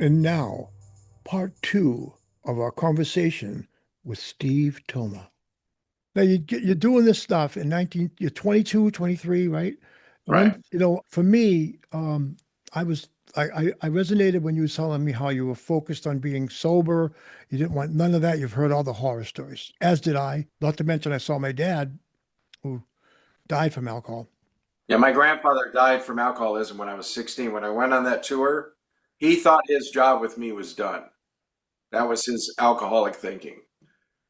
And now, part two of our conversation with Steve Thoma. Now you're doing this stuff in 19, you're 22, 23, right? Right. For me, I was, I resonated when you were telling me how you were focused on being sober. You didn't want none of that. You've heard all the horror stories, as did I. Not to mention, I saw my dad who died from alcohol. Yeah, my grandfather died from alcoholism when I was 16. When I went on that tour, he thought his job with me was done. That was his alcoholic thinking.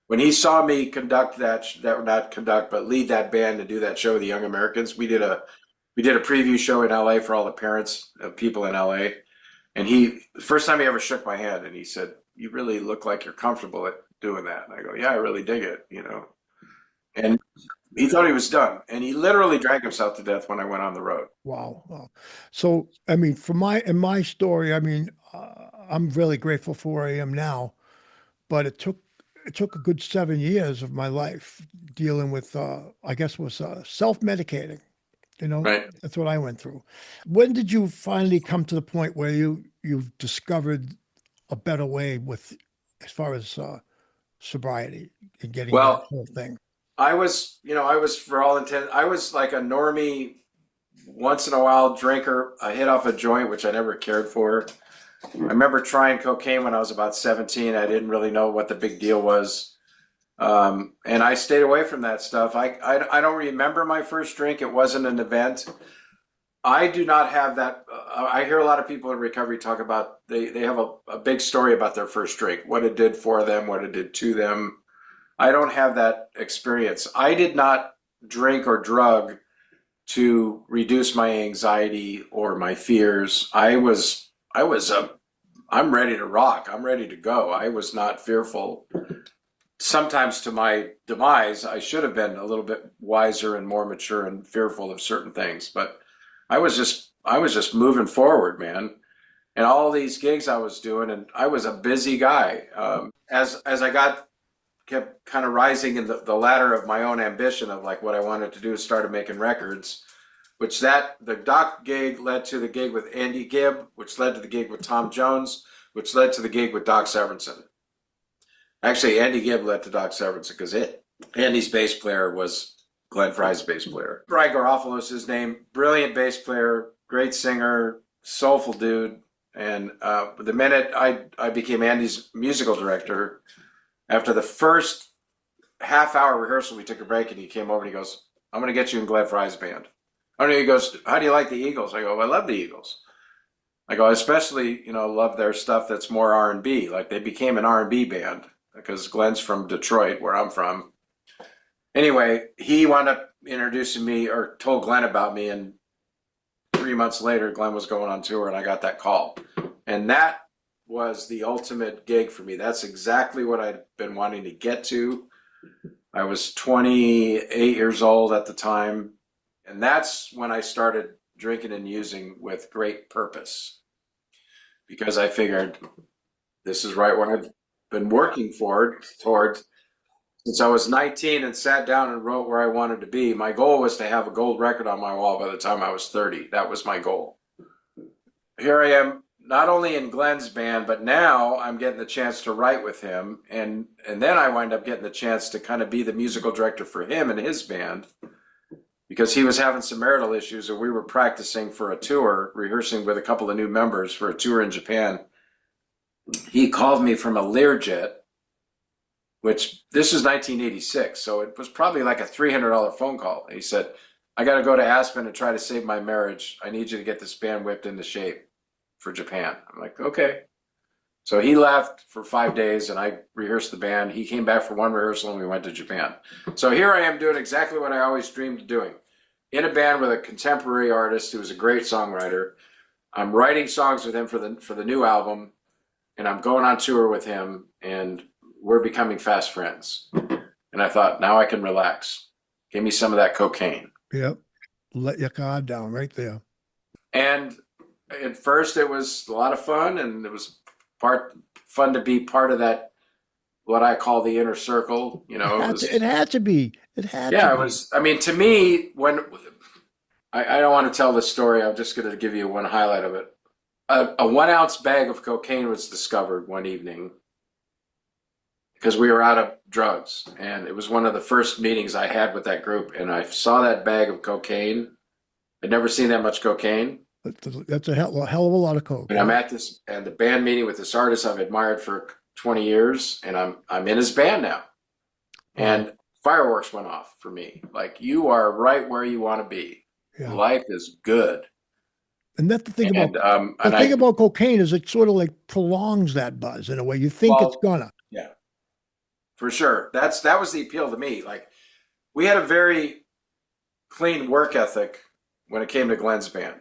When he saw me conduct that not conduct, but lead that band and do that show, The Young Americans, we did a preview show in LA for all the parents of people in LA. And the first time he ever shook my hand and he said, "You really look like you're comfortable at doing that." And I go, "Yeah, I really dig it." And he thought he was done, and he literally drank himself to death when I went on the road. Wow. Wow. So, I mean, in my story, I mean, I'm really grateful for where I am now, but it took a good 7 years of my life dealing with I guess it was self-medicating. Right. That's what I went through. When did you finally come to the point where you've discovered a better way with as far as sobriety and getting that Well, whole thing? I was for all intent, I was like a normie, once in a while drinker. I hit off a joint, which I never cared for. I remember trying cocaine when I was about 17. I didn't really know what the big deal was. And I stayed away from that stuff. I don't remember my first drink. It wasn't an event. I do not have that. I hear a lot of people in recovery talk about they have a big story about their first drink, what it did for them, what it did to them. I don't have that experience. I did not drink or drug to reduce my anxiety or my fears. I'm ready to rock. I'm ready to go. I was not fearful. Sometimes to my demise, I should have been a little bit wiser and more mature and fearful of certain things, but I was just moving forward, man. And all these gigs I was doing, and I was a busy guy. As I kept kind of rising in the ladder of my own ambition of like what I wanted to do, started making records, which the Doc gig led to the gig with Andy Gibb, which led to the gig with Tom Jones, which led to the gig with Doc Severinsen. Actually, Andy Gibb led to Doc Severinsen because Andy's bass player was Glenn Frey's bass player. Brian Garofalo's his name, brilliant bass player, great singer, soulful dude. And the minute I became Andy's musical director, after the first half-hour rehearsal, we took a break, and he came over and he goes, "I'm going to get you in Glenn Frey's band." I know. He goes, "How do you like the Eagles?" I go, "I love the Eagles." I go, "I especially, love their stuff that's more R&B. Like they became an R&B band because Glenn's from Detroit, where I'm from." Anyway, he wound up introducing me or told Glenn about me, and 3 months later, Glenn was going on tour, and I got that call. And that was the ultimate gig for me. That's exactly what I'd been wanting to get to. I was 28 years old at the time, and that's when I started drinking and using with great purpose because I figured this is right what I've been working toward since I was 19 and sat down and wrote where I wanted to be. My goal was to have a gold record on my wall by the time I was 30. That was my goal. Here I am, not only in Glenn's band, but now I'm getting the chance to write with him. And then I wind up getting the chance to kind of be the musical director for him and his band because he was having some marital issues and we were practicing for a tour, rehearsing with a couple of new members for a tour in Japan. He called me from a Learjet, which this is 1986, so it was probably like a $300 phone call. He said, "I got to go to Aspen and try to save my marriage. I need you to get this band whipped into shape for Japan." I'm like, "Okay." So he left for 5 days and I rehearsed the band. He came back for one rehearsal and we went to Japan. So here I am doing exactly what I always dreamed of doing. In a band with a contemporary artist who was a great songwriter. I'm writing songs with him for the new album, and I'm going on tour with him, and we're becoming fast friends. And I thought, now I can relax. Give me some of that cocaine. Yep. Let your guard down right there. And at first it was a lot of fun, and it was fun to be part of that, what I call the inner circle. It had to be. It had to Yeah, it be. was, I mean, to me, when I don't want to tell the story, I'm just going to give you one highlight of it. a 1 ounce bag of cocaine was discovered one evening because we were out of drugs. And it was one of the first meetings I had with that group. And I saw that bag of cocaine. I'd never seen that much cocaine. That's a hell of a lot of coke. And I'm at this and the band meeting with this artist I've admired for 20 years, and I'm in his band now. And fireworks went off for me. Like, you are right where you want to be. Yeah. Life is good. And that's the thing about cocaine is it sort of like prolongs that buzz in a way. You think it's gonna. Yeah, for sure. That was the appeal to me. Like, we had a very clean work ethic when it came to Glenn's band.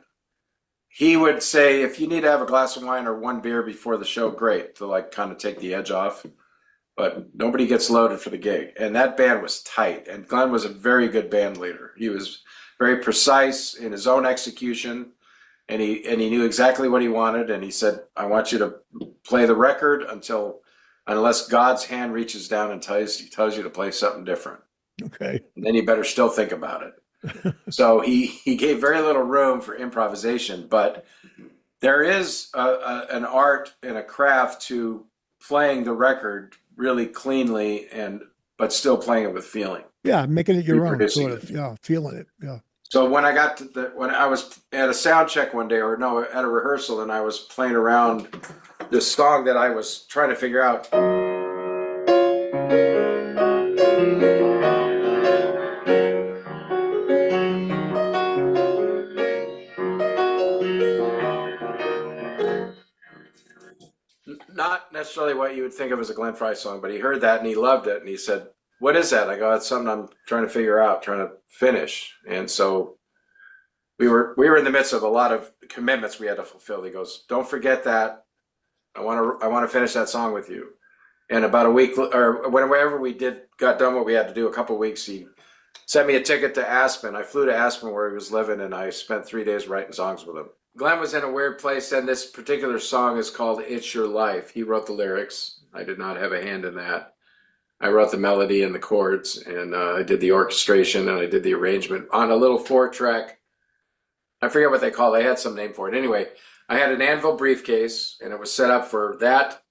He would say, if you need to have a glass of wine or one beer before the show, great, to like kind of take the edge off. But nobody gets loaded for the gig. And that band was tight. And Glenn was a very good band leader. He was very precise in his own execution. And he knew exactly what he wanted. And he said, I want you to play the record unless God's hand reaches down and tells you to play something different. Okay. And then you better still think about it. So he gave very little room for improvisation, but there is an art and a craft to playing the record really cleanly but still playing it with feeling. Yeah, making it your own, sort of. Yeah, feeling it. Yeah. So when I was at a sound check one day, at a rehearsal, and I was playing around this song that I was trying to figure out. Not necessarily what you would think of as a Glenn Frey song, but he heard that and he loved it. And he said, what is that? I go, that's something I'm trying to figure out, trying to finish. And so we were in the midst of a lot of commitments we had to fulfill. He goes, don't forget that. I want to finish that song with you. And about a week, or whenever got done what we had to do, a couple of weeks, he sent me a ticket to Aspen. I flew to Aspen where he was living, and I spent 3 days writing songs with him. Glenn was in a weird place, and this particular song is called It's Your Life. He wrote the lyrics. I did not have a hand in that. I wrote the melody and the chords, and I did the orchestration, and I did the arrangement on a little 4-track. I forget what they call it. They had some name for it. Anyway, I had an Anvil briefcase, and it was set up for that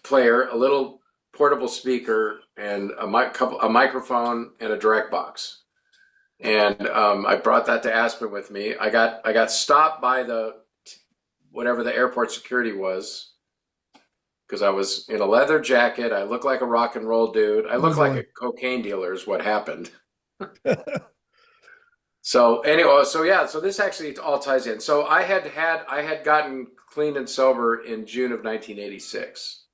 player, a little portable speaker, and a microphone, and a direct box. And I brought that to Aspen with me. I got stopped by whatever the airport security was, because I was in a leather jacket. I looked like a rock and roll dude. I looked like a cocaine dealer is what happened. So anyway, so this actually all ties in. So I had gotten clean and sober in June of 1986.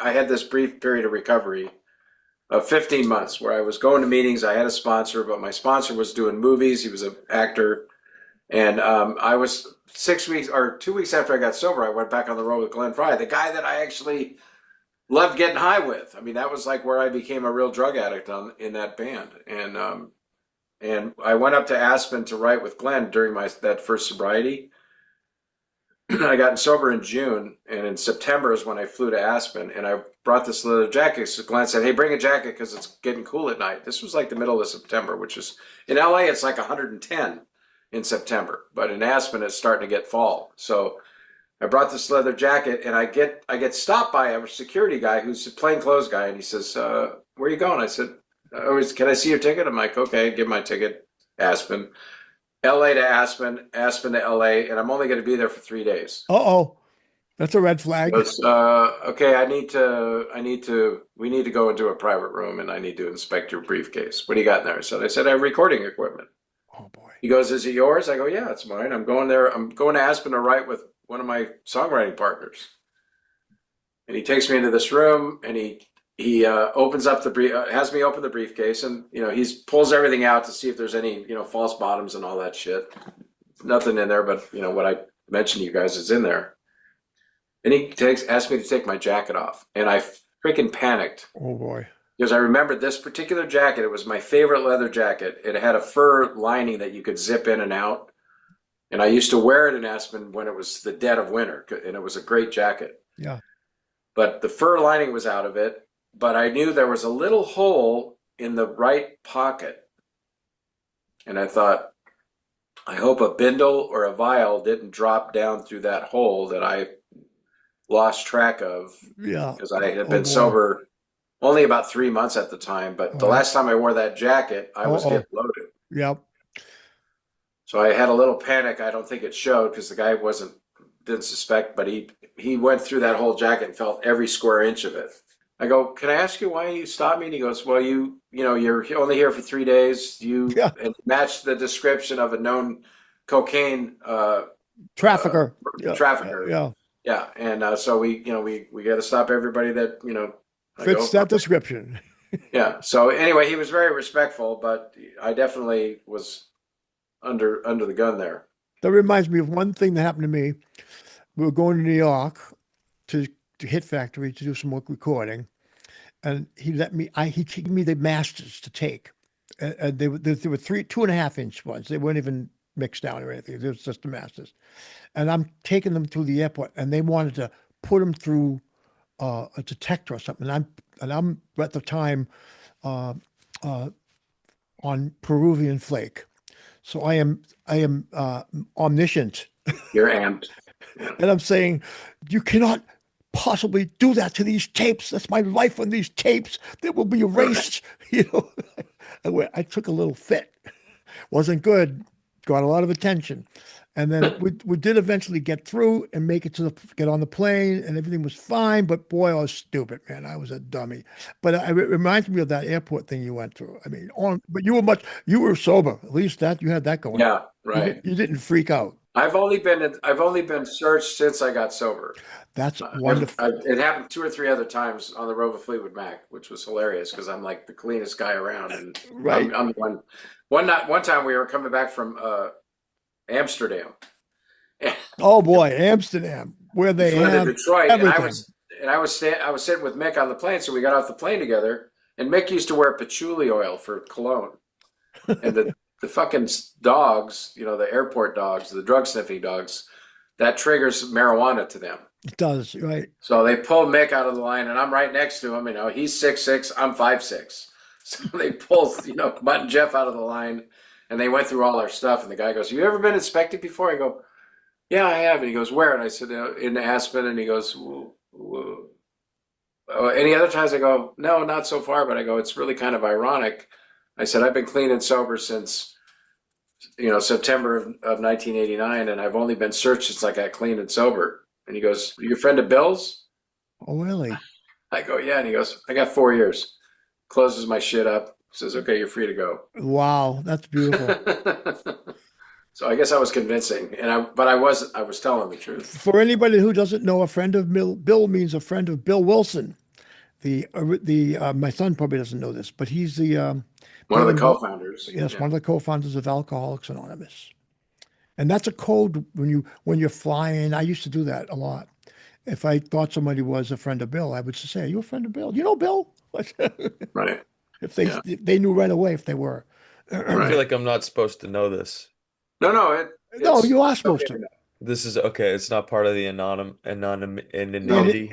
I had this brief period of recovery of 15 months where I was going to meetings. I had a sponsor, but my sponsor was doing movies. He was an actor. And I was 6 weeks or 2 weeks after I got sober, I went back on the road with Glenn Frey, the guy that I actually loved getting high with. I mean, that was like where I became a real drug addict in that band. And I went up to Aspen to write with Glenn during that first sobriety. I got sober in June, and in September is when I flew to Aspen, and I brought this leather jacket. So Glenn said, hey, bring a jacket because it's getting cool at night. This was like the middle of September, which is, in LA, it's like 110 in September. But in Aspen, it's starting to get fall. So I brought this leather jacket, and I get stopped by a security guy who's a plainclothes guy, and he says, where are you going? I said, can I see your ticket? I'm like, okay, give my ticket, Aspen. LA to Aspen, Aspen to LA, and I'm only going to be there for 3 days. Uh-oh. That's a red flag. Okay, we need to go into a private room, and I need to inspect your briefcase. What do you got in there? I said, I have recording equipment. Oh, boy. He goes, is it yours? I go, yeah, it's mine. I'm going there. I'm going to Aspen to write with one of my songwriting partners. And he takes me into this room, and he opens up has me open the briefcase, and he pulls everything out to see if there's any false bottoms and all that shit. Nothing in there, but what I mentioned to you guys is in there. And he asked me to take my jacket off, and I freaking panicked. Oh boy! Because I remembered this particular jacket. It was my favorite leather jacket. It had a fur lining that you could zip in and out, and I used to wear it in Aspen when it was the dead of winter, and it was a great jacket. Yeah. But the fur lining was out of it. But I knew there was a little hole in the right pocket. And I thought, I hope a bindle or a vial didn't drop down through that hole that I lost track of Yeah. because I had Oh been boy. sober only about 3 months at the time. But All the right. last time I wore that jacket, I was Uh-oh. getting loaded. Yep. So I had a little panic. I don't think it showed because the guy didn't suspect, but he went through that whole jacket and felt every square inch of it. I go, can I ask you why you stopped me? And he goes, well, you're only here for 3 days. You Yeah. and matched the description of a known cocaine uh, Trafficker. Yeah. trafficker. Yeah. Yeah, and so we got to stop everybody that I go, Fits that description. yeah. So anyway, he was very respectful, but I definitely was under the gun there. That reminds me of one thing that happened to me. We were going to New York to Hit Factory to do some work recording, and he gave me the masters to take. And they were 2.5 inch ones. They weren't even mixed down or anything. They was just the masters. And I'm taking them through the airport, and they wanted to put them through a detector or something. And I'm at the time uh, uh, on Peruvian flake, so I am omniscient, You're amped. Yeah. and I'm saying, you cannot possibly do that to these tapes. That's my life on these tapes. They will be erased. You know, I took a little fit. Wasn't good. Got a lot of attention. And then we did eventually get through and make it get on the plane, and everything was fine. But boy, I was stupid, man. I was a dummy. But it reminds me of that airport thing you went through. I mean, but you were sober. At least that you had that going on. Yeah, right. You didn't freak out. I've only been searched since I got sober. That's wonderful. It happened 2 or 3 other times on the road with Fleetwood Mac, which was hilarious because I'm like the cleanest guy around, and Right. I'm the one. One time we were coming back from Amsterdam, Oh boy, Amsterdam, where we they flew into have Detroit, and I everything. was I was sitting with Mick on the plane, so we got off the plane together, and Mick used to wear patchouli oil for cologne, and the fucking dogs, the airport dogs, the drug sniffing dogs, that triggers marijuana to them. It does, right? So they pulled Mick out of the line, and I'm right next to him. He's 6'6", I'm 5'6". So they pulled, Mutt and Jeff out of the line, and they went through all our stuff. And the guy goes, "You ever been inspected before?" I go, "Yeah, I have." And he goes, "Where?" And I said, "In Aspen." And he goes, "Any other times?" I go, "No, not so far." But I go, "It's really kind of ironic." I said, "I've been clean and sober since September of 1989, and I've only been searched since I got clean and sober." And he goes, "You a friend of Bill's?" Oh, really? I go, "Yeah." And he goes, "I got 4 years." Closes my shit up. Says, "Okay, you're free to go." Wow, that's beautiful. So I guess I was convincing, but I was telling the truth. For anybody who doesn't know, a friend of Bill means a friend of Bill Wilson. The my son probably doesn't know this, but he's the One of Bill the and co-founders. yes, Yeah. one of the co-founders of Alcoholics Anonymous. And that's a code when you're flying. I used to do that a lot. If I thought somebody was a friend of Bill, I would just say, "Are you a friend of Bill? Do you know Bill?" Right. If Yeah. they knew right away if they were. I feel Right. like I'm not supposed to know this. No, No, it's you are supposed okay to to. know. This is okay. It's not part of the No. anonymity.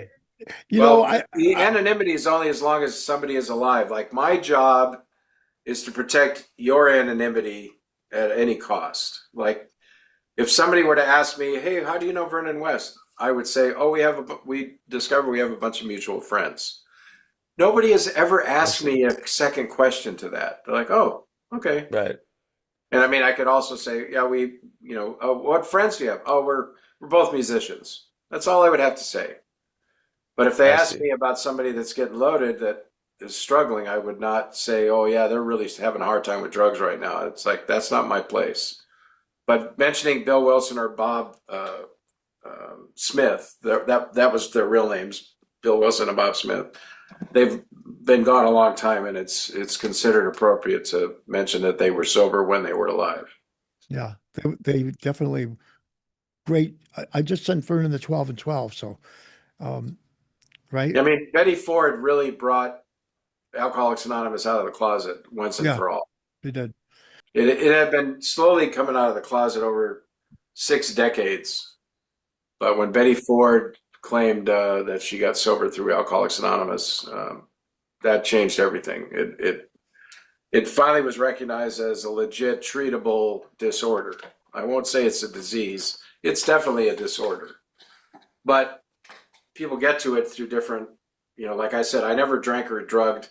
You know, Well, the anonymity is only as long as somebody is alive. Like my job is to protect your anonymity at any cost. Like if somebody were to ask me, "Hey, how do you know Vernon West?" I would say, "Oh, we discovered we have a bunch of mutual friends." Nobody has ever I asked see. me a second question to that. They're like, "Oh, okay." Right. And I mean, I could also say, "Yeah, what friends do you have?" "Oh, we're both musicians." That's all I would have to say. But if they I ask see. me about somebody that's getting loaded that is struggling, I would not say, "Oh, yeah, they're really having a hard time with drugs right now." It's like that's not my place. But mentioning Bill Wilson or Bob Smith, that was their real names, Bill Wilson and Bob Smith. They've been gone a long time, and it's considered appropriate to mention that they were sober when they were alive. yeah, they definitely great. I just sent Vernon the 12 and 12, so um, right? I mean, Betty Ford really brought Alcoholics Anonymous out of the closet once and Yeah, for all. they did. It had been slowly coming out of the closet over 6 decades, but when Betty Ford claimed that she got sober through Alcoholics Anonymous, that changed everything. it finally was recognized as a legit treatable disorder. I won't say it's a disease. It's definitely a disorder. But people get to it through different, like I said, I never drank or drugged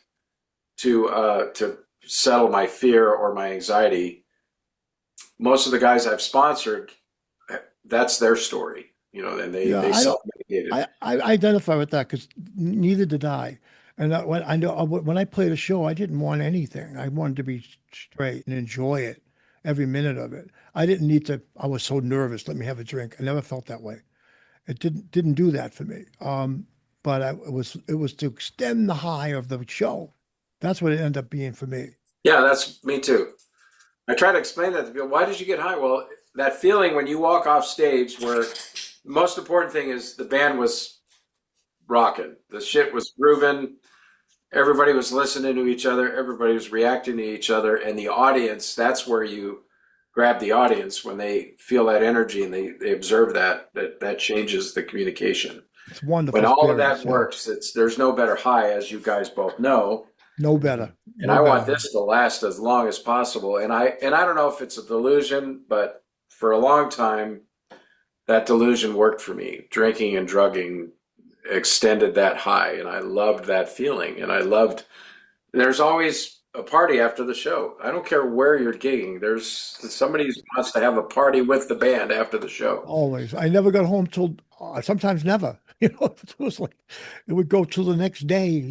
to settle my fear or my anxiety. Most of the guys I've sponsored, that's their story, and they self-medicated. I identify with that because neither did I. And when I played a show, I didn't want anything. I wanted to be straight and enjoy it, every minute of it. I didn't need to. I was so nervous. Let me have a drink. I never felt that way. It didn't do that for me. But it was to extend the high of the show. That's what it ended up being for me. Yeah, that's me too. I try to explain that to people. Why did you get high? Well, that feeling when you walk off stage where the most important thing is the band was rocking. The shit was grooving. Everybody was listening to each other. Everybody was reacting to each other. And the audience, that's where you grab the audience when they feel that energy and they observe that changes the communication. It's wonderful. When all of that works, there's no better high, as you guys both know. No better. And I want this to last as long as possible. And I don't know if it's a delusion, but for a long time, that delusion worked for me. Drinking and drugging extended that high, and I loved that feeling. And there's always a party after the show. I don't care where you're gigging. There's somebody who wants to have a party with the band after the show. Always. I never got home till sometimes never. It was like it would go till the next day.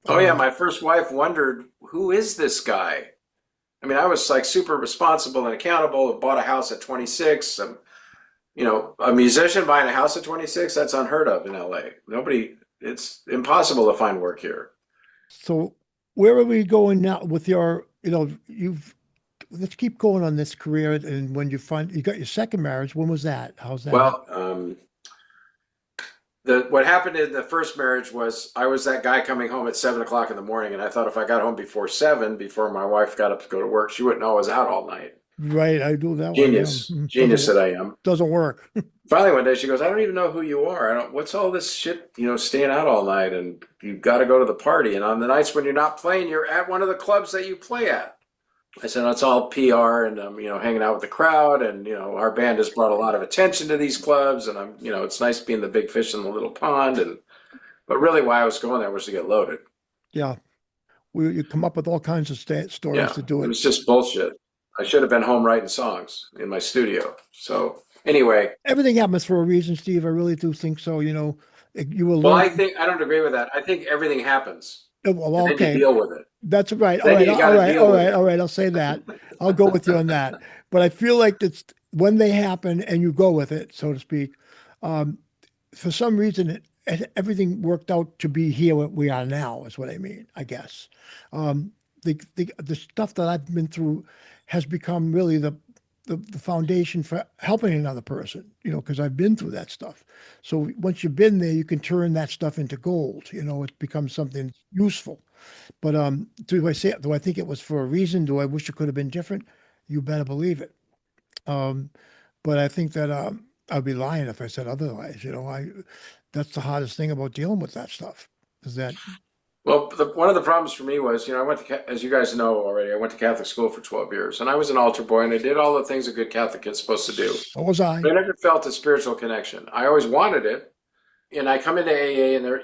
Oh yeah, my first wife wondered, who is this guy? I mean, I was like super responsible and accountable. I bought a house at 26. A musician buying a house at 26, that's unheard of in LA. It's impossible to find work here. So where are we going now with your, let's keep going on this career. And when you got your second marriage, when was that? How's that? Well, what happened in the first marriage was I was that guy coming home at 7:00 in the morning. And I thought if I got home before 7, before my wife got up to go to work, she wouldn't know I was out all night. Right, I do that. Genius that I am. Doesn't work. Finally, one day she goes, "I don't even know who you are. What's all this shit? Staying out all night, and you got to go to the party. And on the nights when you're not playing, you're at one of the clubs that you play at." I said, "That's all PR, and I'm, hanging out with the crowd, and our band has brought a lot of attention to these clubs, and I'm, it's nice being the big fish in the little pond, but really, why I was going there was to get loaded." Yeah, you come up with all kinds of stories to do it. It was just bullshit. I should have been home writing songs in my studio. So anyway, everything happens for a reason, Steve. I really do think so. You will. Well, I don't agree with that. I think everything happens. Well, okay. And then you deal with it. That's right. All right. I'll say that. I'll go with you on that. But I feel like it's when they happen and you go with it, so to speak. For some reason, everything worked out to be here where we are now. Is what I mean. I guess the stuff that I've been through has become really the foundation for helping another person, because I've been through that stuff. So once you've been there, you can turn that stuff into gold. It becomes something useful. But do I think it was for a reason? Do I wish it could have been different? You better believe it. But I think that I'd be lying if I said otherwise. That's the hardest thing about dealing with that stuff is that. Well, one of the problems for me was, I went to, as you guys know already, I went to Catholic school for 12 years, and I was an altar boy, and I did all the things a good Catholic kid's supposed to do. So was I. But I never felt a spiritual connection. I always wanted it, and I come into AA, and there,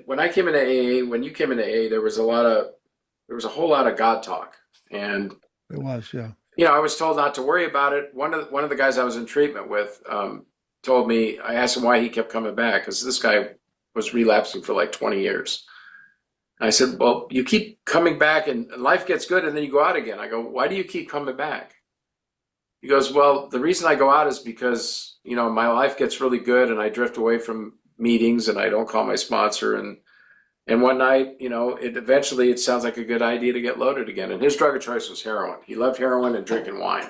when I came into AA, when you came into AA, there was a whole lot of God talk, and it was, yeah. I was told not to worry about it. One of the guys I was in treatment with told me. I asked him why he kept coming back because this guy was relapsing for like 20 years. I said, "Well, you keep coming back and life gets good and then you go out again." I go, "Why do you keep coming back?" He goes, "Well, the reason I go out is because, my life gets really good and I drift away from meetings and I don't call my sponsor. And one night, it sounds like a good idea to get loaded again." And his drug of choice was heroin. He loved heroin and drinking wine.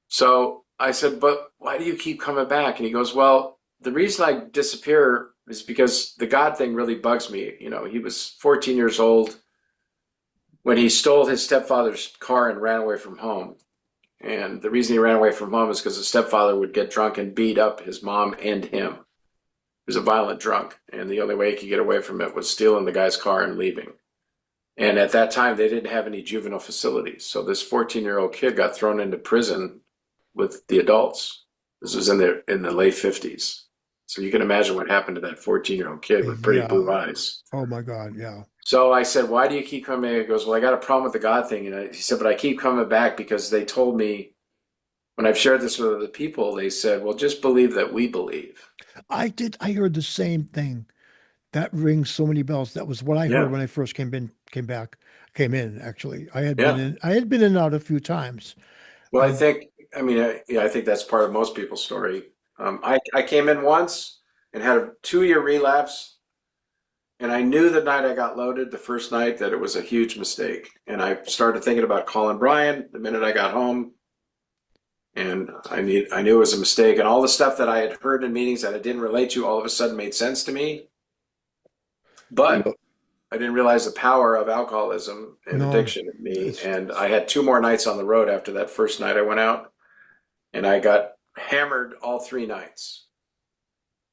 So I said, "But why do you keep coming back?" And he goes, "Well, the reason I disappear is because the God thing really bugs me." He was 14 years old when he stole his stepfather's car and ran away from home. And the reason he ran away from home is because the stepfather would get drunk and beat up his mom and him. He was a violent drunk. And the only way he could get away from it was stealing the guy's car and leaving. And at that time, they didn't have any juvenile facilities. So this 14-year-old kid got thrown into prison with the adults. This was in the late 50s. So you can imagine what happened to that 14-year-old kid with pretty blue eyes. Oh my God, yeah. So I said, why do you keep coming back? He goes, well, I got a problem with the God thing. And he said, but I keep coming back because they told me, when I've shared this with other people, they said, well, just believe that we believe. I heard the same thing. That rings so many bells. That was what I heard Yeah. when I first came in, actually. I had Yeah. been in and out a few times. Well, I think that's part of most people's story. I came in once and had a 2-year relapse. And I knew the night I got loaded, the first night, that it was a huge mistake. And I started thinking about calling Brian the minute I got home. And I knew it was a mistake. And all the stuff that I had heard in meetings that I didn't relate to all of a sudden made sense to me. But I didn't realize the power of alcoholism and addiction in me. And I had 2 more nights on the road after that first night I went out. And I got hammered all 3 nights.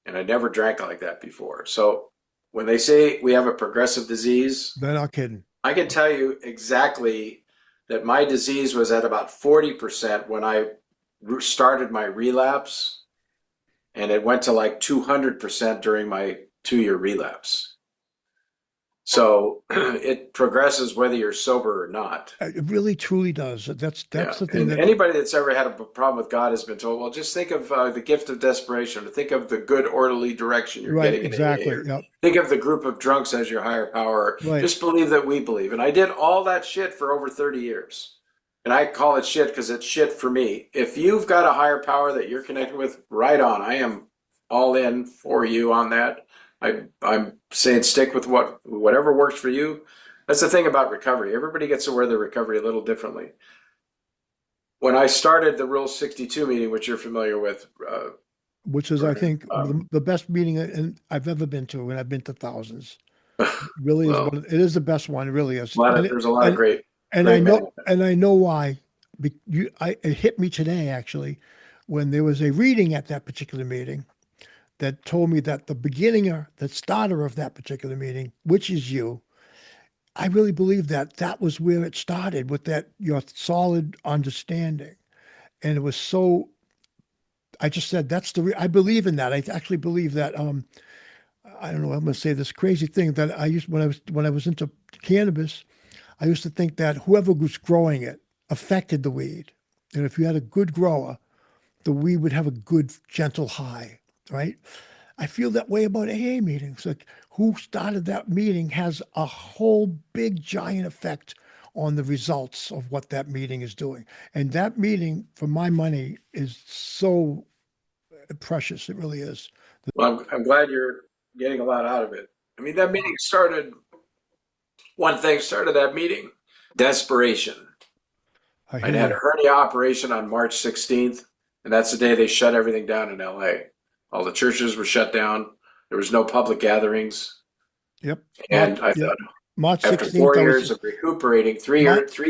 And I never drank like that before. So when they say we have a progressive disease, they're not kidding. I can tell you exactly that my disease was at about 40% when I started my relapse, and it went to like 200% during my 2-year relapse. So it progresses whether you're sober or not. It really truly does. That's the thing. And that anybody that's ever had a problem with God has been told, well, just think of the gift of desperation, or think of the good orderly direction you're right, getting in exactly. AA. Yep. Think of the group of drunks as your higher power. Right. Just believe that we believe. And I did all that shit for over 30 years. And I call it shit because it's shit for me. If you've got a higher power that you're connected with, right on. I am all in for you on that. I'm saying stick with whatever works for you. That's the thing about recovery. Everybody gets to wear their recovery a little differently. When I started the Rule 62 meeting, which you're familiar with, which is, I think, the best meeting I've ever been to, and I've been to thousands. Really, it is the best one. It really is. There's a lot of great. And I know why. It hit me today, actually, when there was a reading at that particular meeting that told me that the starter of that particular meeting, which is you, I really believe that was where it started, with your solid understanding. And it was so, I just said, I believe in that. I actually believe that, I don't know, I'm going to say this crazy thing that when I was into cannabis, I used to think that whoever was growing it affected the weed. And if you had a good grower, the weed would have a good, gentle high, right? I feel that way about AA meetings. Like, who started that meeting has a whole big, giant effect on the results of what that meeting is doing. And that meeting, for my money, is so precious. It really is. Well, I'm glad you're getting a lot out of it. I mean, that meeting started, one thing started that meeting, desperation. I'd had a hernia operation on March 16th, and that's the day they shut everything down in LA. All the churches were shut down. There was no public gatherings. Yep. And I thought, March 16th, after 4 years of recuperating, 3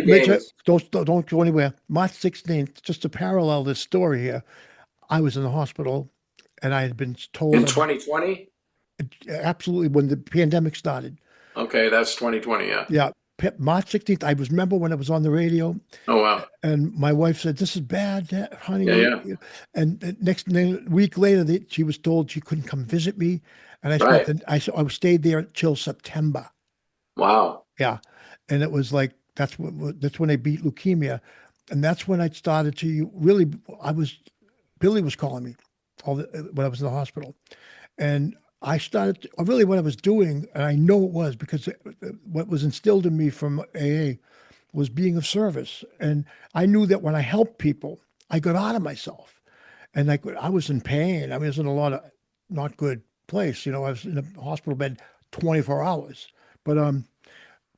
days. Don't go anywhere. March 16th, just to parallel this story here, I was in the hospital, and I had been told in 2020. Absolutely, when the pandemic started. Okay, that's 2020. Yeah. Yeah. March 16th. I remember when it was on the radio. Oh, wow. And my wife said, "This is bad, honey." Yeah. And a week later, she was told she couldn't come visit me. And I stayed there till September. Wow. Yeah. And it was like, that's when I beat leukemia. And that's when I started to really, Billy was calling me when I was in the hospital. And I started, really what I was doing, and I know it was because what was instilled in me from AA was being of service. And I knew that when I helped people, I got out of myself. And I was in pain. I was in a lot of not good place. I was in a hospital bed 24 hours. But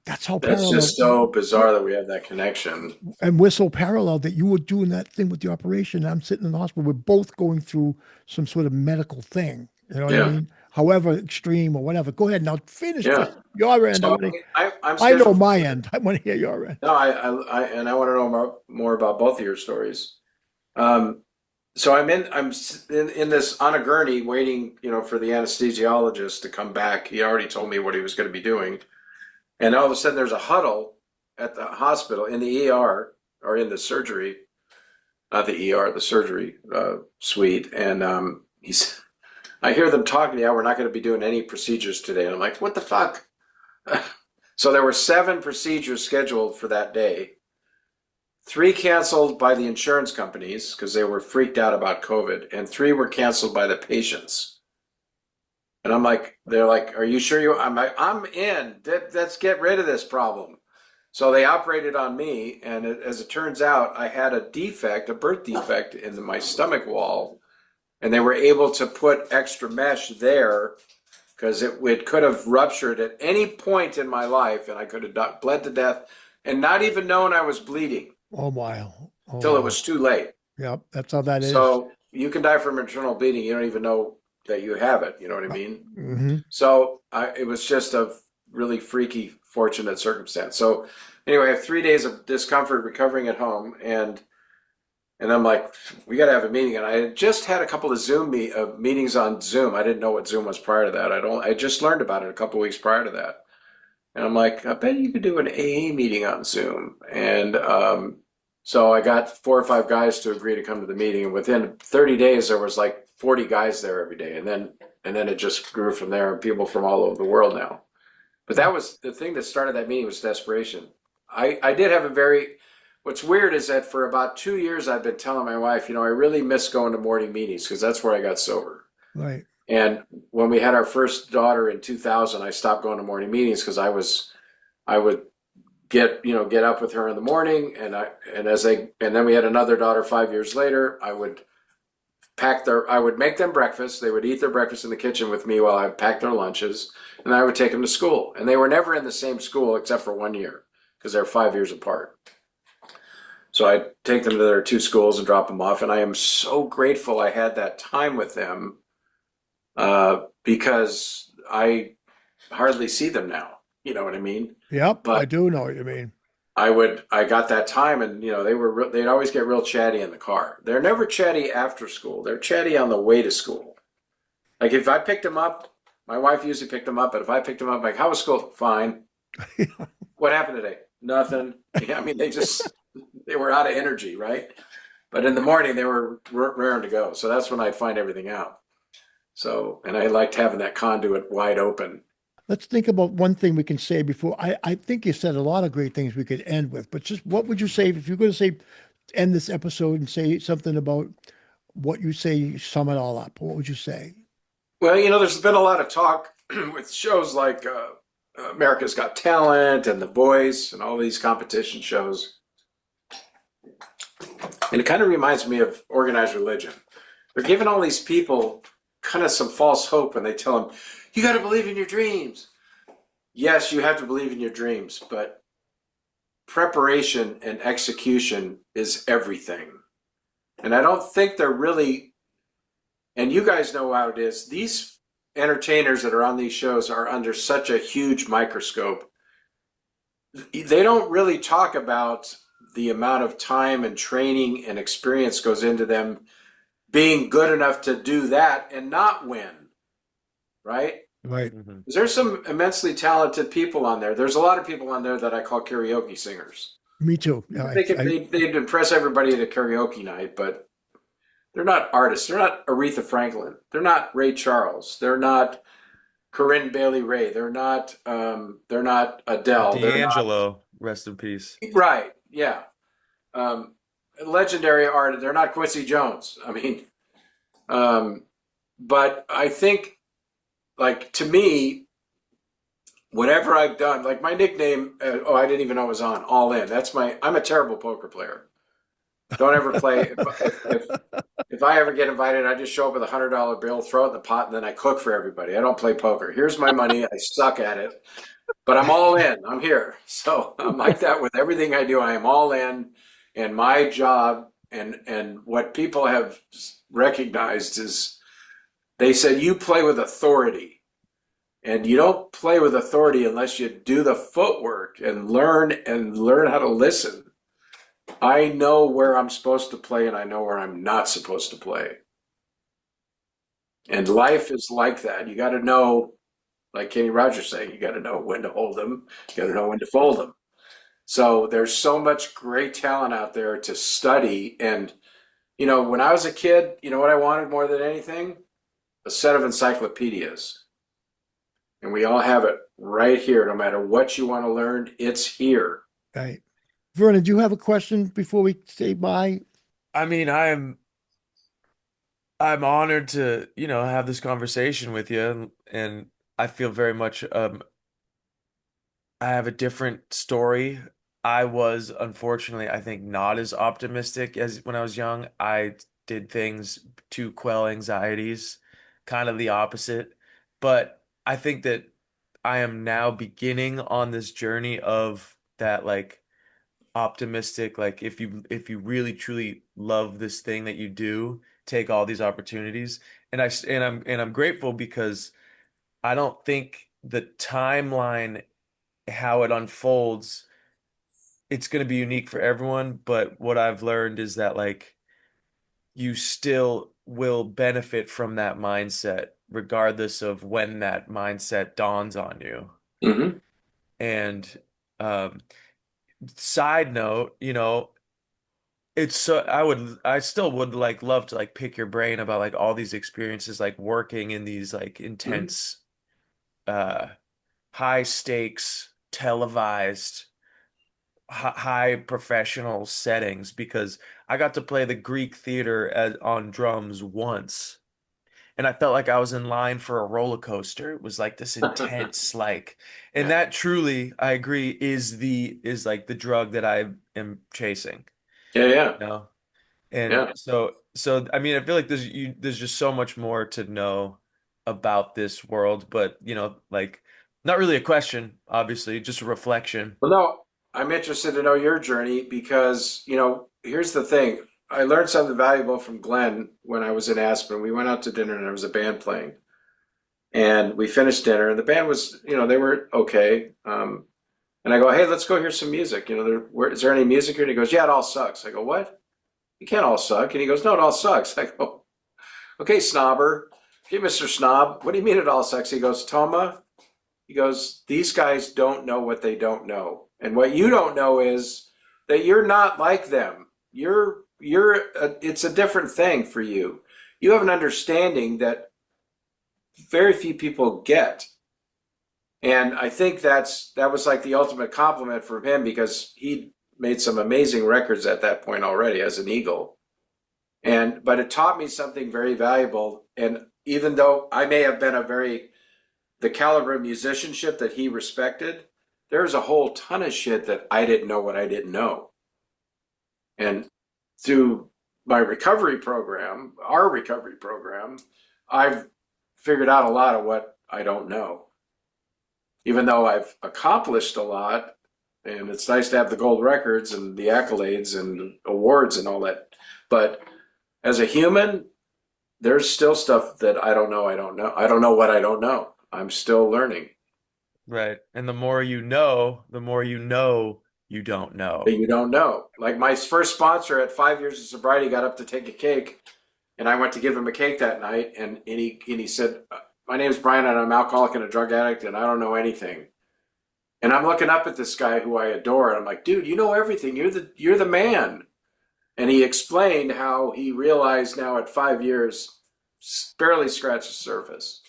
that's how parallel. That's just so bizarre that we have that connection. And we're so parallel that you were doing that thing with the operation. I'm sitting in the hospital. We're both going through some sort of medical thing. You know what I mean? However extreme or whatever. Go ahead now. Finish your end. So I know my end. I want to hear your end. No, I want to know more about both of your stories. So I'm in this on a gurney waiting, for the anesthesiologist to come back. He already told me what he was going to be doing. And all of a sudden there's a huddle at the hospital in the ER or in the surgery, not the ER, the surgery suite. And I hear them talking, yeah, we're not going to be doing any procedures today. And I'm like, what the fuck? So there were 7 procedures scheduled for that day. 3 canceled by the insurance companies because they were freaked out about COVID, and 3 were canceled by the patients. And I'm like, they're like, are you sure I'm like, I'm in. Let's get rid of this problem. So they operated on me, and as it turns out, I had a birth defect in my stomach wall, and they were able to put extra mesh there because it could have ruptured at any point in my life, and I could have bled to death and not even known I was bleeding. Oh, my. Oh, Till it was too late. Yep, that's how that is. So you can die from internal bleeding. You don't even know that you have it. You know what I mean? Mm-hmm. So it was just a really freaky, fortunate circumstance. So anyway, I have 3 days of discomfort recovering at home, and I'm like, we got to have a meeting. And I had just had a couple of Zoom meetings on Zoom. I didn't know what Zoom was prior to that. I just learned about it a couple of weeks prior to that. And I'm like, I bet you could do an AA meeting on Zoom. And so I got 4 or 5 guys to agree to come to the meeting. And within 30 days, there was like 40 guys there every day. And then it just grew from there, and people from all over the world now. But that was the thing that started that meeting, was desperation. I did have what's weird is that for about 2 years, I've been telling my wife, I really miss going to morning meetings because that's where I got sober. Right. And when we had our first daughter in 2000, I stopped going to morning meetings because I would get up with her in the morning, and then we had another daughter 5 years later. I would make them breakfast. They would eat their breakfast in the kitchen with me while I packed their lunches, and I would take them to school. And they were never in the same school except for 1 year because they're 5 years apart. So I'd take them to their 2 schools and drop them off. And I am so grateful I had that time with them because I hardly see them now. You know what I mean? Yep, But I do know what you mean. I got that time, and they'd always get real chatty in the car. They're never chatty after school. They're chatty on the way to school. Like if I picked them up, my wife usually picked them up, but if I picked them up, like, how was school? Fine. What happened today? Nothing. Yeah, I mean, they were out of energy, right? But in the morning, they were raring to go. So that's when I'd find everything out. So, and I liked having that conduit wide open. Let's think about one thing we can say before. I think you said a lot of great things we could end with, but just what would you say if you're going to end this episode and say something about what you say, sum it all up? What would you say? Well, there's been a lot of talk with shows like America's Got Talent and The Voice and all these competition shows. And it kind of reminds me of organized religion. They're giving all these people kind of some false hope, and they tell them, you got to believe in your dreams. Yes, you have to believe in your dreams, but preparation and execution is everything. And I don't think they're really, and you guys know how it is, these entertainers that are on these shows are under such a huge microscope. They don't really talk about the amount of time and training and experience goes into them being good enough to do that and not win. Right? Right. Mm-hmm. There's some immensely talented people on there. There's a lot of people on there that I call karaoke singers. Me too. Yeah, They'd impress everybody at a karaoke night, but they're not artists. They're not Aretha Franklin. They're not Ray Charles. They're not Corinne Bailey Rae. They're not Adele. D'Angelo, rest in peace. Right. Yeah. Legendary artist. They're not Quincy Jones. I mean, but I think, like, to me, whatever I've done, like my nickname, I didn't even know it was on, All In. I'm a terrible poker player. Don't ever play. If I ever get invited, I just show up with $100 bill, throw it in the pot, and then I cook for everybody. I don't play poker. Here's my money. I suck at it, but I'm all in. I'm here. So I'm like that with everything I do. I am all in, and my job and what people have recognized is, they said, you play with authority, and you don't play with authority unless you do the footwork and learn how to listen. I know where I'm supposed to play, and I know where I'm not supposed to play. And life is like that. You got to know Like Kenny Rogers saying, you got to know when to hold them, you got to know when to fold them. So there's so much great talent out there to study. And, when I was a kid, you know what I wanted more than anything? A set of encyclopedias. And we all have it right here. No matter what you want to learn, it's here. Right. Vernon, do you have a question before we say bye? I mean, I'm honored to, have this conversation with you, and I feel very much I have a different story. I was, unfortunately, I think, not as optimistic as when I was young. I did things to quell anxieties, kind of the opposite. But I think that I am now beginning on this journey of that, like, optimistic, like if you really truly love this thing that you do, take all these opportunities. And I'm grateful because I don't think the timeline, how it unfolds, it's going to be unique for everyone. But what I've learned is that, like, you still will benefit from that mindset, regardless of when that mindset dawns on you. Mm-hmm. And um, side note, it's so I still would like love to like pick your brain about like all these experiences, like working in these like Mm-hmm. intense, uh, high stakes, televised, high professional settings, because I got to play the Greek theater on drums once, and I felt like I was in line for a roller coaster. It was like this intense, like, and Yeah. that truly, I agree, is like the drug that I am chasing, Yeah. Yeah. you know? And Yeah. so I mean, I feel like there's just so much more to know about this world, but like, not really a question, obviously, just a reflection. Well, no, I'm interested to know your journey because, here's the thing. I learned something valuable from Glenn when I was in Aspen. We went out to dinner and there was a band playing. And we finished dinner and the band was, they were okay. And I go, hey, let's go hear some music. Is there any music here? And he goes, yeah, it all sucks. I go, what? You can't all suck. And he goes, no, it all sucks. I go, okay, snobber. Okay, Mr. Snob, what do you mean it all sucks? He goes, Toma, he goes, these guys don't know what they don't know. And what you don't know is that you're not like them. It's a different thing for you. You have an understanding that very few people get. And I think that was like the ultimate compliment from him because he made some amazing records at that point already as an Eagle. But it taught me something very valuable. And even though I may have been the caliber of musicianship that he respected, there's a whole ton of shit that I didn't know what I didn't know. And through my recovery program, our recovery program, I've figured out a lot of what I don't know. Even though I've accomplished a lot, and it's nice to have the gold records and the accolades and awards and all that. But as a human, there's still stuff that I don't know. I don't know. I don't know what I don't know. I'm still learning. Right. And the more you know, the more you know you don't That know. you don't know. Like my first sponsor at 5 years of sobriety got up to take a cake, and I went to give him a cake that night, and he said, "My name's Brian, and I'm an alcoholic and a drug addict, and I don't know anything." And I'm looking up at this guy who I adore, and I'm like, "Dude, you know everything. You're the man." And he explained how he realized now at 5 years, barely scratched the surface.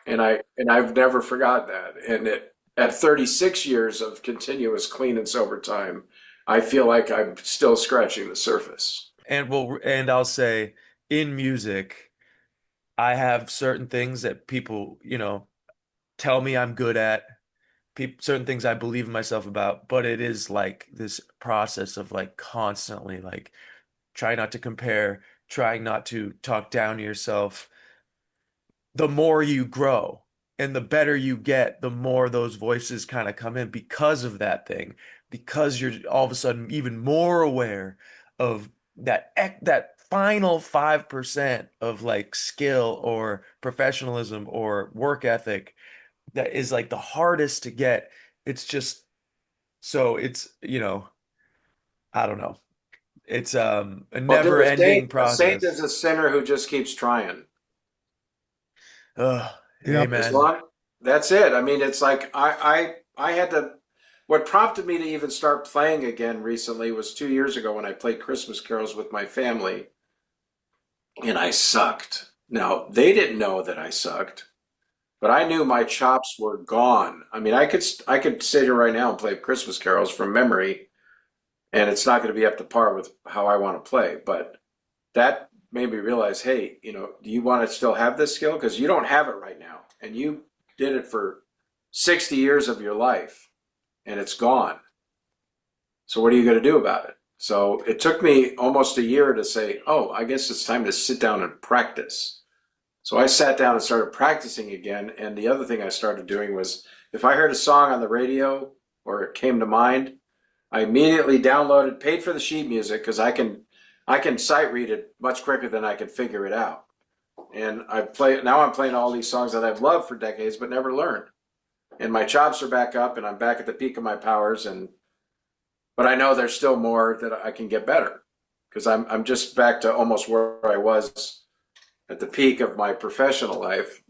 And I've never forgot that. And at 36 years of continuous clean and sober time, I feel like I'm still scratching the surface. And I'll say, in music, I have certain things that people, tell me I'm good at, certain things I believe in myself about, but it is like this process of like constantly like try not to compare, trying not to talk down to yourself. The more you grow and the better you get, the more those voices kind of come in because of that thing, because you're all of a sudden even more aware of that final 5% of like skill or professionalism or work ethic that is like the hardest to get. It's just so I don't know. It's a Well, dude, never ending a saint process. is a sinner who just keeps trying. Ugh, Yep. As amen. long That's it. I mean, it's like I had to. What prompted me to even start playing again recently was 2 years ago when I played Christmas carols with my family, and I sucked. Now they didn't know that I sucked, but I knew my chops were gone. I mean, I could sit here right now and play Christmas carols from memory, and it's not going to be up to par with how I want to play. But that made me realize, hey, do you want to still have this skill? Because you don't have it right now, and you did it for 60 years of your life, and it's gone. So what are you going to do about it? So it took me almost a year to say, oh, I guess it's time to sit down and practice. So I sat down and started practicing again. And the other thing I started doing was if I heard a song on the radio or it came to mind, I immediately downloaded, paid for the sheet music because I can sight read it much quicker than I can figure it out. And now I'm playing all these songs that I've loved for decades but never learned. And my chops are back up and I'm back at the peak of my powers, but I know there's still more that I can get better because I'm just back to almost where I was at the peak of my professional life.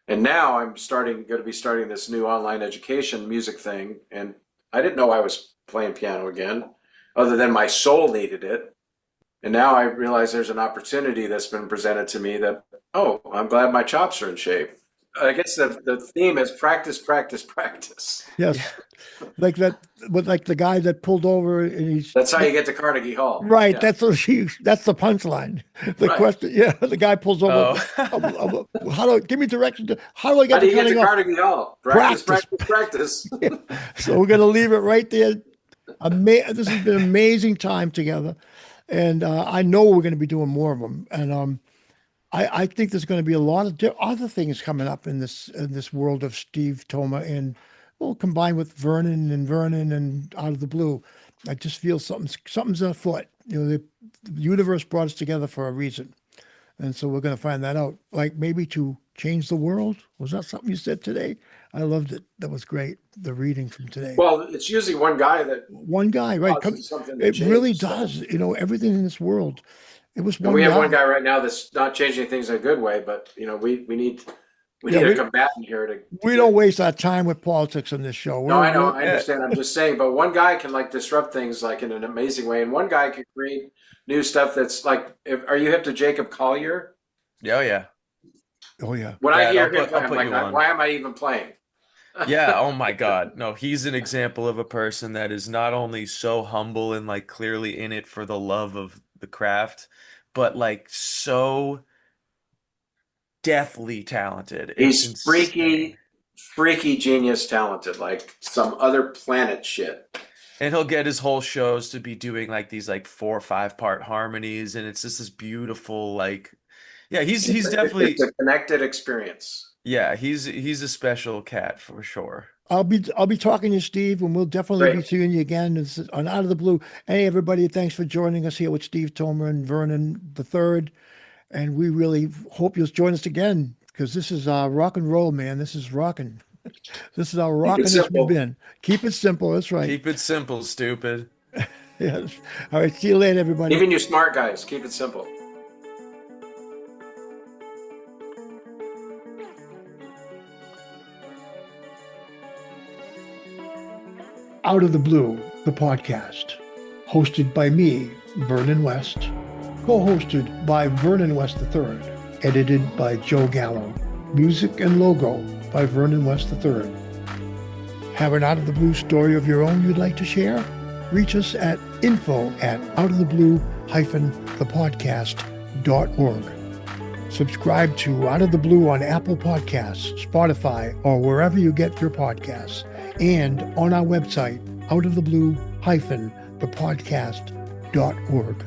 And now I'm going to be starting this new online education music thing, and I didn't know I was playing piano again other than my soul needed it. And now I realize there's an opportunity that's been presented to me that, oh, I'm glad my chops are in shape. I guess the theme is practice, practice, practice. Yes. Like that, but like the guy that pulled over and he's. That's how you get to Carnegie Hall. Right. Yeah. That's the punchline. The Right. question. Yeah. The guy pulls over. Give me directions. How do I get How do you get to Carnegie Hall? Carnegie Hall? Practice, Practice. practice, practice. So we're going to leave it right there. This has been an amazing time together. And I know we're going to be doing more of them. And I think there's going to be a lot of other things coming up in this world of Steve Thoma, and combined with Vernon and Out of the Blue. I just feel something's afoot. The universe brought us together for a reason. And so we're going to find that out. Like maybe to change the world. Was that something you said today? I loved it. That was great. The reading from today. Well, it's usually one guy, right? It Something to change, really so. does. Everything in this world. It was one And we have guy. one guy right now that's not changing things in a good way, but we need a combatant here we don't waste our time with politics on this show. No, I know, I understand. I'm just saying, but one guy can disrupt things in an amazing way, and one guy can create new stuff that's like. Are you hip to Jacob Collier? Oh yeah. Oh yeah. When I hear him, I'll I'm put like, you on. why am I even playing? Yeah, oh my God. No, he's an example of a person that is not only so humble and clearly in it for the love of the craft, but so deathly talented. He's freaky genius talented, like some other planet shit. And he'll get his whole shows to be doing these 4 or 5 part harmonies, and it's just this beautiful yeah, he's definitely it's a connected experience. Yeah, he's a special cat for sure. I'll be talking to Steve, and we'll definitely be Great. seeing you again. This is on Out of the Blue. Hey, everybody, thanks for joining us here with Steve Thoma and Vernon III. And we really hope you'll join us again, because this is rock and roll, man. This is rocking. This is how rocking as we've been. Keep it simple. That's right. Keep it simple, stupid. Yes. All right. See you later, everybody. Even you smart guys, keep it simple. Out of the Blue, the podcast, hosted by me, Vernon West, co-hosted by Vernon West III, edited by Joe Gallo, music and logo by Vernon West III. Have an Out of the Blue story of your own you'd like to share? Reach us at info@outoftheblue-thepodcast.org. Subscribe to Out of the Blue on Apple Podcasts, Spotify, or wherever you get your podcasts, and on our website, outoftheblue-thepodcast.org.